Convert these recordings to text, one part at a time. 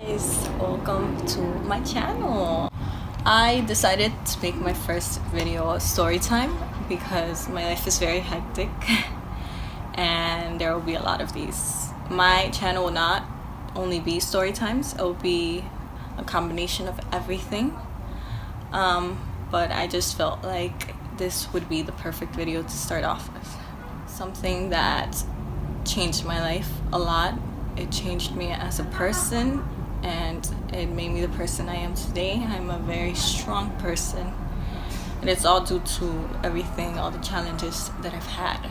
Guys, welcome to my channel. I decided to make my first video a story time because my life is very hectic and there will be a lot of these. My channel will not only be story times, it will be a combination of everything, but I just felt like this would be the perfect video to start off with. Something that changed my life a lot. It changed me as a person and it made me the person I am today. I'm a very strong person and it's all due to everything, all the challenges that I've had.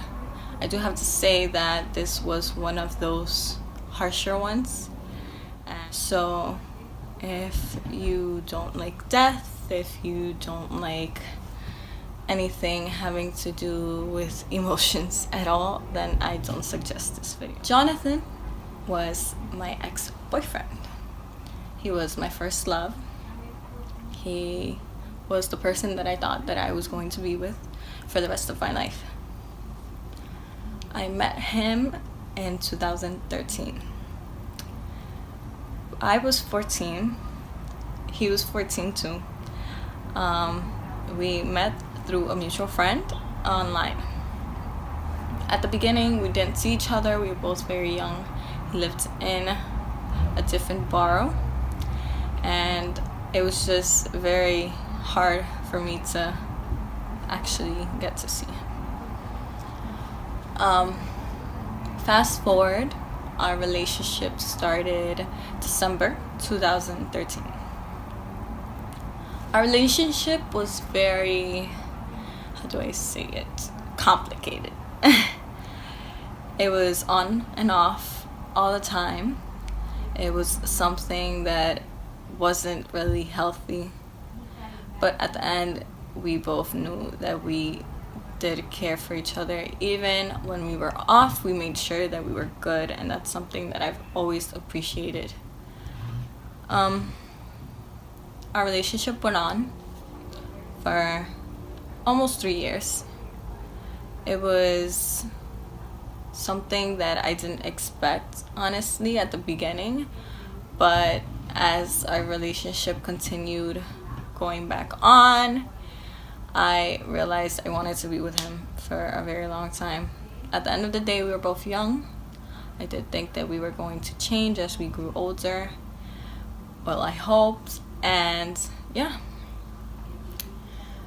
I do have to say that this was one of those harsher ones. And so if you don't like death, if you don't like anything having to do with emotions at all, then I don't suggest this video. Jonathan was my ex-boyfriend. He was my first love. He was the person that I thought that I was going to be with for the rest of my life. I met him in 2013. I was 14. He was 14 too. We met through a mutual friend online. At the beginning, we didn't see each other. We were both very young. He lived in a different borough, and it was just very hard for me to actually get to see him. Fast forward, our relationship started December 2013. Our relationship was very, how do I say it, complicated. It was on and off all the time. It was something that wasn't really healthy, but at the end we both knew that we did care for each other. Even when we were off, we made sure that we were good, and that's something that I've always appreciated. Our relationship went on for almost 3 years. It was something that I didn't expect, honestly, at the beginning, but as our relationship continued going back on, I realized I wanted to be with him for a very long time. At the end of the day, we were both young. I did think that we were going to change as we grew older. Well, I hoped, and yeah.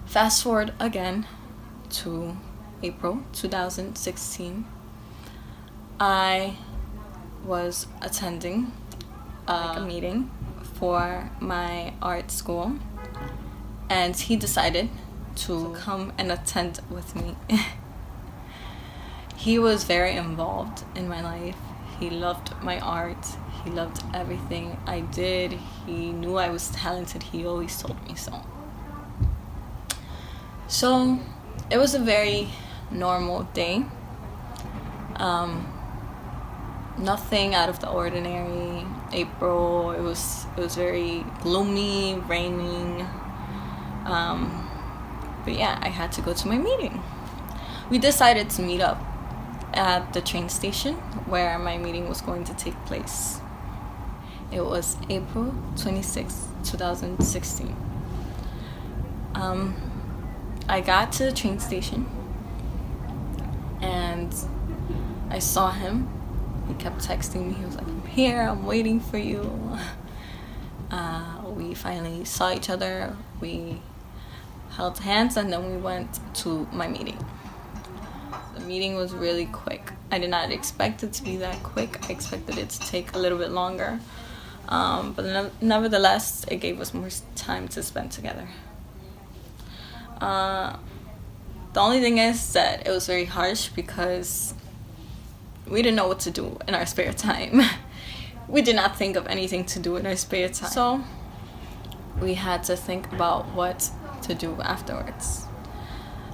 Fast forward again to April 2016. I was attending a meeting for my art school, and he decided to come and attend with me. He was very involved in my life. He loved my art. He loved everything I did. He knew I was talented. He always told me so. So it was a very normal day. Nothing out of the ordinary. April, it was very gloomy, raining. But yeah, I had to go to my meeting. We decided to meet up at the train station where my meeting was going to take place. It was April 26, 2016. I got to the train station and I saw him. He kept texting me. He was like, "I'm here, I'm waiting for you." We finally saw each other. We held hands and then we went to my meeting. The meeting was really quick. I did not expect it to be that quick. I expected it to take a little bit longer. But nevertheless, it gave us more time to spend together. The only thing is that it was very harsh because we didn't know what to do in our spare time. We did not think of anything to do in our spare time. So we had to think about what to do afterwards.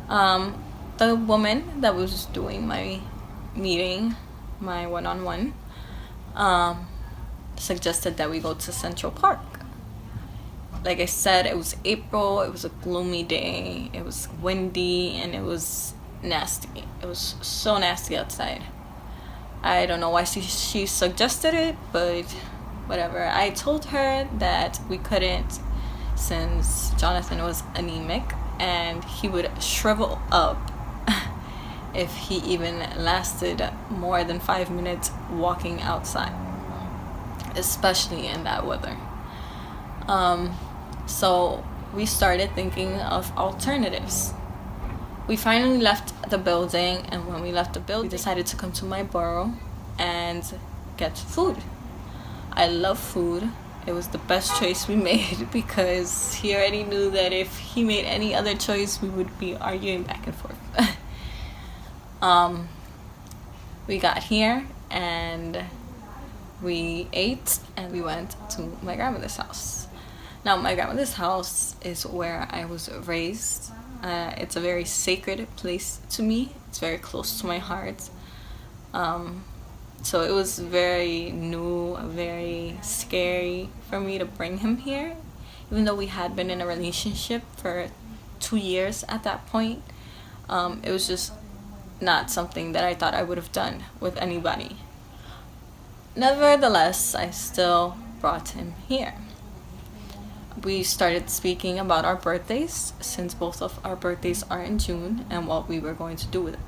The woman that was doing my meeting, my one-on-one, suggested that we go to Central Park. Like I said, it was April, it was a gloomy day, it was windy, and it was nasty. It was so nasty outside. I don't know why she suggested it, but whatever. I told her that we couldn't, since Jonathan was anemic and he would shrivel up if he even lasted more than 5 minutes walking outside, especially in that weather. So we started thinking of alternatives. We finally left the building, and when we left the building, we decided to come to my borough and get food. I love food. It was the best choice we made because he already knew that if he made any other choice, we would be arguing back and forth. We got here and we ate and we went to my grandmother's house. Now, my grandmother's house is where I was raised. It's a very sacred place to me. It's very close to my heart. So it was very new, very scary for me to bring him here, even though we had been in a relationship for 2 years at that point. It was just not something that I thought I would have done with anybody. Nevertheless, I still brought him here. We started speaking about our birthdays, since both of our birthdays are in June, and what we were going to do with it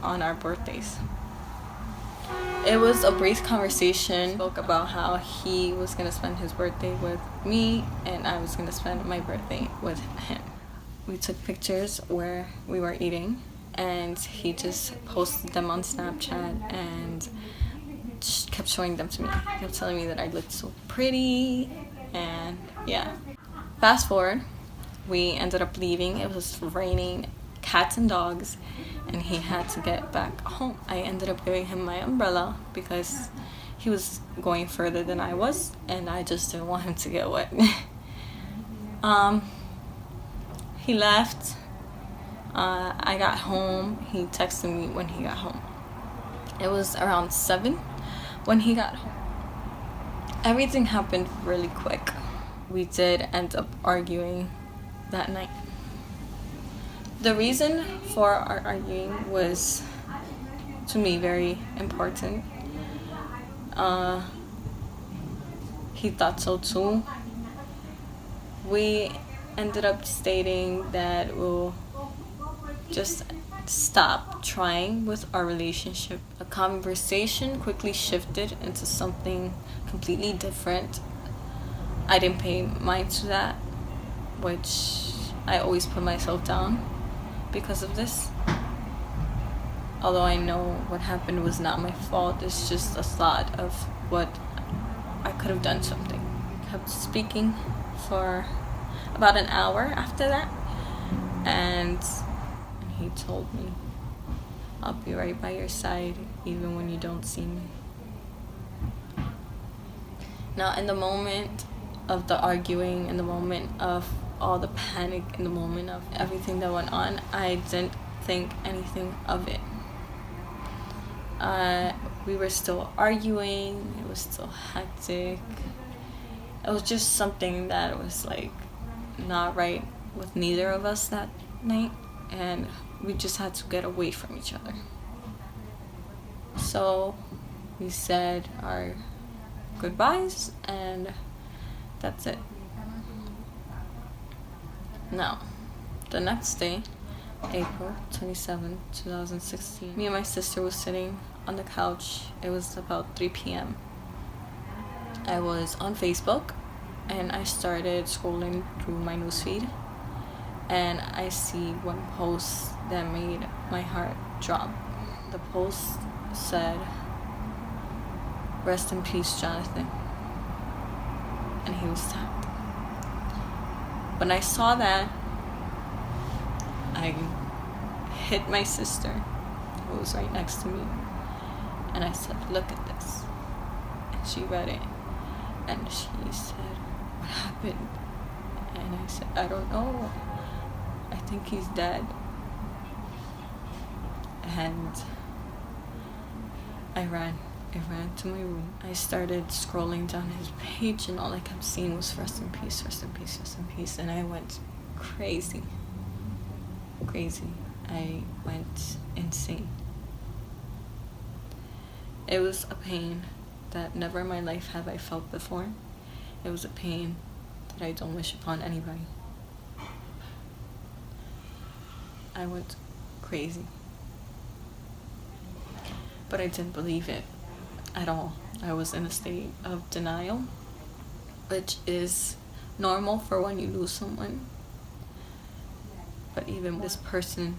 on our birthdays. It was a brief conversation. We spoke about how he was going to spend his birthday with me and I was going to spend my birthday with him. We took pictures where we were eating and he just posted them on Snapchat and kept showing them to me. He kept telling me that I looked so pretty, and yeah. Fast forward, we ended up leaving. It was raining cats and dogs, and he had to get back home. I ended up giving him my umbrella because he was going further than I was, and I just didn't want him to get wet. He left. I got home. He texted me when he got home. It was around 7 when he got home. Everything happened really quick. We did end up arguing that night. The reason for our arguing was, to me, very important. He thought so too. We ended up stating that we'll just stop trying with our relationship. A conversation quickly shifted into something completely different. I didn't pay mind to that, which I always put myself down because of this. Although I know what happened was not my fault, it's just a thought of what I could have done something. We kept speaking for about an hour after that, and he told me, "I'll be right by your side even when you don't see me." Now, in the moment of the arguing, in the moment of all the panic, in the moment of everything that went on, I didn't think anything of it. We were still arguing. It was still hectic. It was just something that was like not right with neither of us that night, and we just had to get away from each other. So we said our goodbyes, and that's it. Now, the next day, April 27, 2016, me and my sister was sitting on the couch. It was about 3 p.m. I was on Facebook, and I started scrolling through my newsfeed, and I see one post that made my heart drop. The post said, "Rest in peace, Jonathan," and he was tagged. When I saw that, I hit my sister, who was right next to me, and I said, "Look at this." And she read it, and she said, "What happened?" And I said, "I don't know. I think he's dead." And I ran to my room. I started scrolling down his page, and all I kept seeing was "Rest in peace, rest in peace, rest in peace." And I went crazy. I went insane. It was a pain that never in my life have I felt before. It was a pain that I don't wish upon anybody. I went crazy. But I didn't believe it at all. I was in a state of denial, which is normal for when you lose someone. But even this person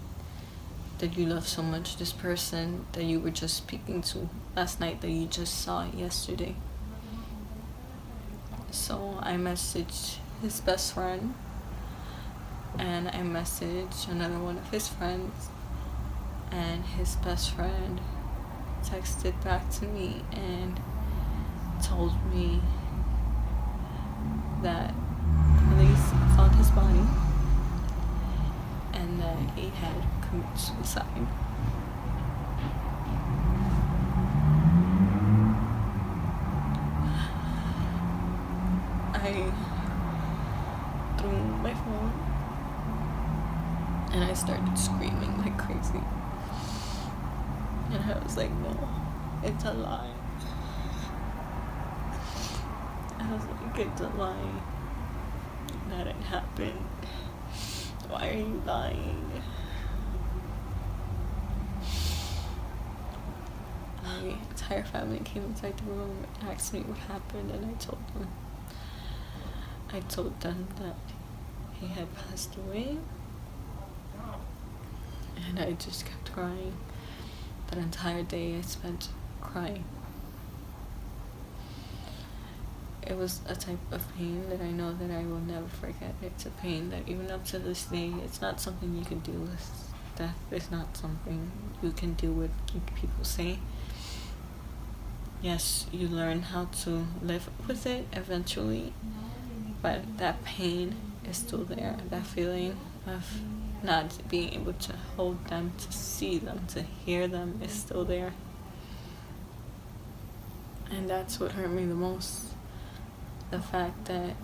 that you love so much, this person that you were just speaking to last night, that you just saw yesterday. So I messaged his best friend, and I messaged another one of his friends, and his best friend texted back to me and told me that police found his body and that he had committed suicide. I threw my phone and I started screaming like crazy. And I was like, no, it's a lie. I was like, it's a lie. That didn't happen. Why are you lying? My entire family came inside the room and asked me what happened, and I told them that he had passed away. And I just kept crying. That entire day I spent crying. It was a type of pain that I know that I will never forget. It's a pain that even up to this day, it's not something you can deal with. Death is not something you can deal with, like people say. Yes, you learn how to live with it eventually, but that pain is still there. That feeling of not being able to hold them, to see them, to hear them is still there. And that's what hurt me the most. The fact that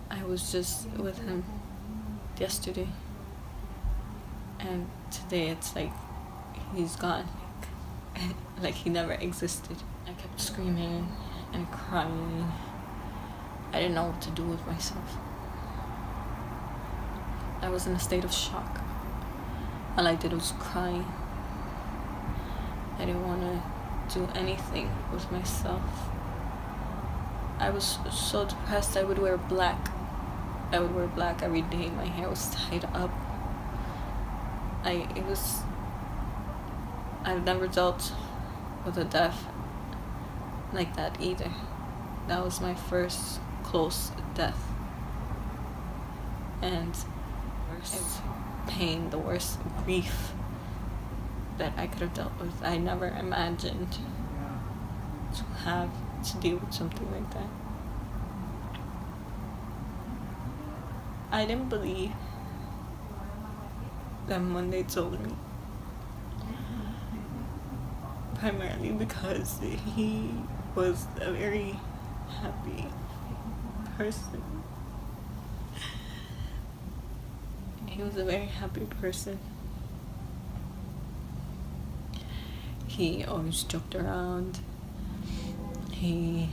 I was just with him yesterday, and today it's like he's gone, like he never existed. I kept screaming and crying. I didn't know what to do with myself. I was in a state of shock. All I did was cry. I didn't want to do anything with myself. I was so depressed. I would wear black. I would wear black every day. My hair was tied up. I've never dealt with a death like that either. That was my first close death. And worst pain, the worst grief that I could have dealt with. I never imagined to have to deal with something like that. I didn't believe them when they told me, primarily because he was a very happy person. He was a very happy person. He always joked around. He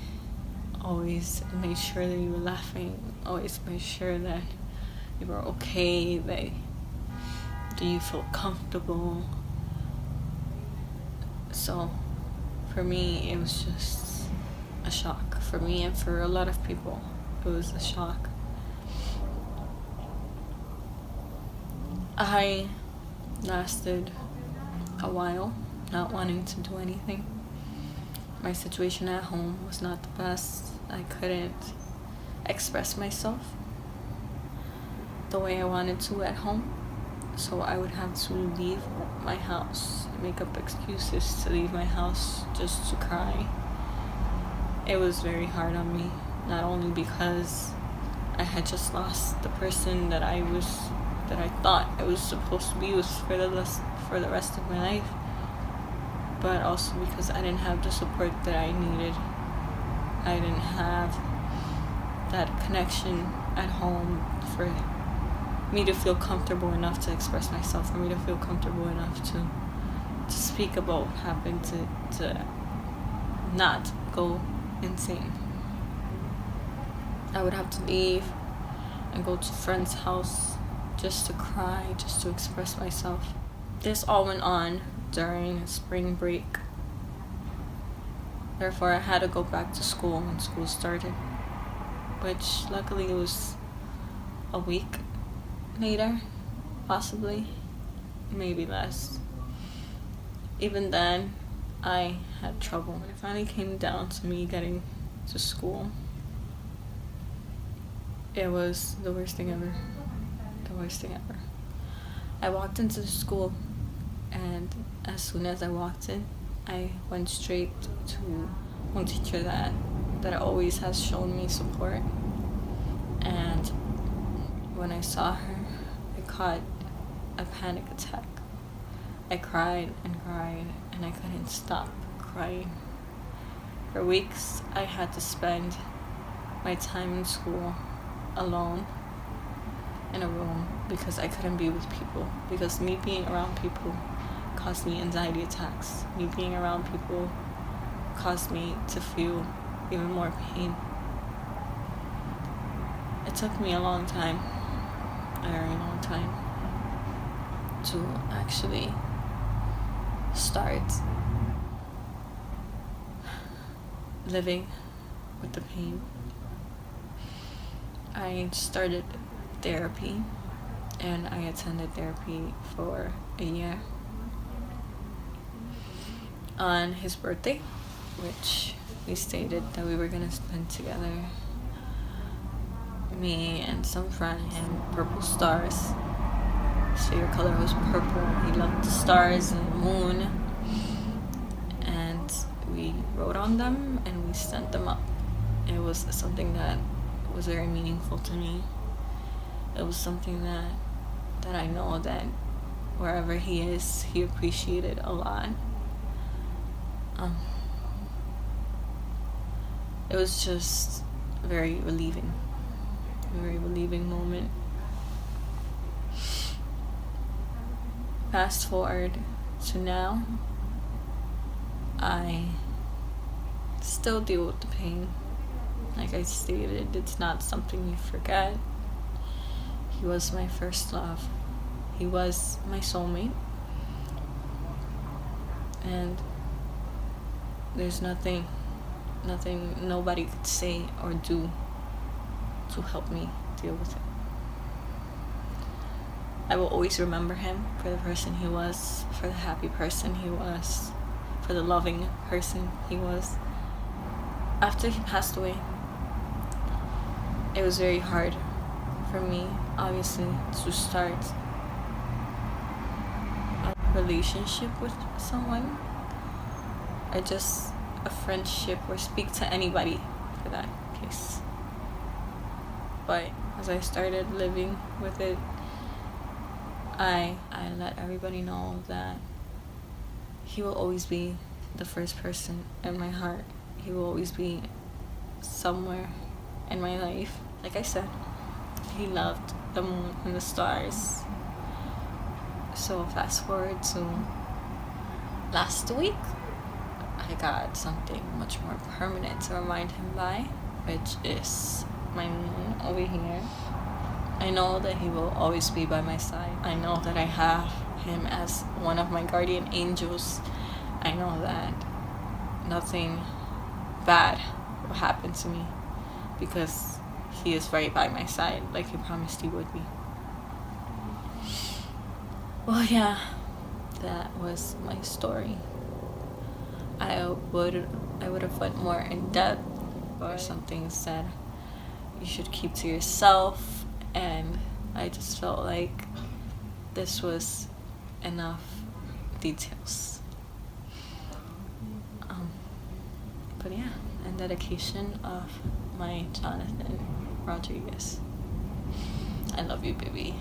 always made sure that you were laughing, always made sure that you were okay, that you felt comfortable. So for me, it was just a shock. For me and for a lot of people, it was a shock. I lasted a while not wanting to do anything. My situation at home was not the best. I couldn't express myself the way I wanted to at home. So I would have to leave my house, make up excuses to leave my house just to cry. It was very hard on me, not only because I had just lost the person that I thought I was supposed to be with for the rest of my life, but also because I didn't have the support that I needed. I didn't have that connection at home for me to feel comfortable enough to express myself, for me to feel comfortable enough to speak about what happened, to not go insane. I would have to leave and go to a friend's house just to cry, just to express myself. This all went on during spring break. Therefore, I had to go back to school when school started, which luckily it was a week later, possibly, maybe less. Even then, I had trouble. When it finally came down to me getting to school, it was the worst thing ever. The worst thing ever. I walked into the school, and as soon as I walked in, I went straight to one teacher that always has shown me support. And when I saw her, I caught a panic attack. I cried and cried, and I couldn't stop crying. For weeks, I had to spend my time in school alone in a room because I couldn't be with people. Because me being around people caused me anxiety attacks. Me being around people caused me to feel even more pain. It took me a long time, a very long time, to actually start living with the pain. I started therapy, and I attended therapy for a year. On his birthday, which we stated that we were gonna spend together, me and some friend, and purple stars. His favorite color was purple. He loved the stars and the moon, and we wrote on them and we sent them up. It was something that was very meaningful to me. It was something that I know that wherever he is, he appreciated a lot. It was just a very relieving moment. Fast forward to now, I still deal with the pain. Like I stated, it's not something you forget. He was my first love. He was my soulmate. And there's nothing nobody could say or do to help me deal with it. I will always remember him for the person he was, for the happy person he was, for the loving person he was. After he passed away, it was very hard for me, obviously, to start a relationship with someone, or just a friendship, or speak to anybody for that case. But as I started living with it, I let everybody know that he will always be the first person in my heart. He will always be somewhere in my life. Like I said, he loved the moon and the stars. So fast forward to last week, I got something much more permanent to remind him by, which is my moon over here. I know that he will always be by my side. I know that I have him as one of my guardian angels. I know that nothing bad will happen to me because he is right by my side, like he promised he would be. Well, yeah, that was my story. I would have went more in depth, but some things that you should keep to yourself, and I just felt like this was enough details. But yeah, and dedication of my Jonathan Rodriguez. I love you, baby.